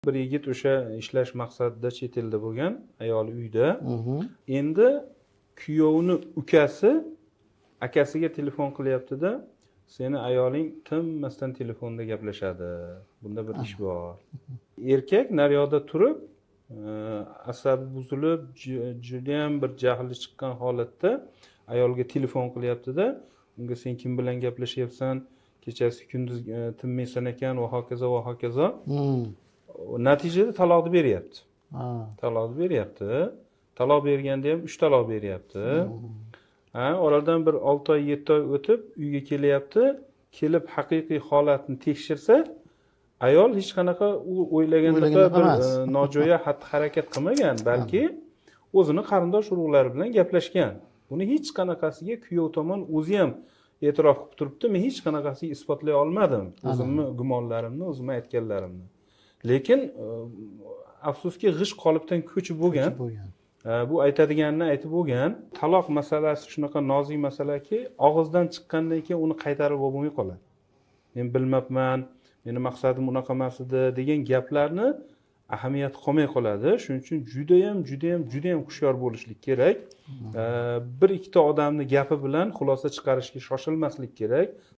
Bir yigit o'sha ishlash maqsadida chet elda bo'lgan, ayoli uyda. Endi kuyovni ukasi akasiga telefon qilyapti-da, seni ayoling tinmasdan telefonda gaplashadi. Bunda bir ish bor. Erkak naryoqda turib, asabi buzilib, juda ham bir jahli chiqqan holatda ayolga telefon qilyapti-da, unga sen kim bilan gaplashyapsan, kechasi kunduz tinmaysan ekan va hokazo va hokazo. Natijada taloqni beryapti. Taloqni beryapti. Taloq berganda ham 3 taloq beryapti. Oradan bir 6 oy, 7 oy o'tib uyga kelyapti. Kelib haqiqiy holatni tekshirsa, ayol hech qanaqa u o'ylagandek bir nojo'ya xatti-harakat qilmagan, balki o'zini qarindosh urug'lari bilan gaplashgan. Buni hech qanaqasiga kuyov tomon o'zi ham e'tirof qilib turibdi. Men hech qanaqasiga isbotlay olmadim. O'zimni gumonlarimni, o'zim aytganlarimni. Lekin afsuski g'isht qolipdan ko'chib bo'lgan. Bu aytadiganini aytib bo'lgan. Taloq masalasi shunaqa nozik masalaki, og'izdan chiqqandan keyin uni qaytarib bo'lmay qoladi. Men bilmabman, meni maqsadim unaqa emas edi degan gaplarni ahamiyati qolmay qoladi. Shuning uchun juda ham hushyor bo'lishlik kerak. Bir ikkita odamning gapi bilan xulosa chiqarishga shoshilmaslik kerak.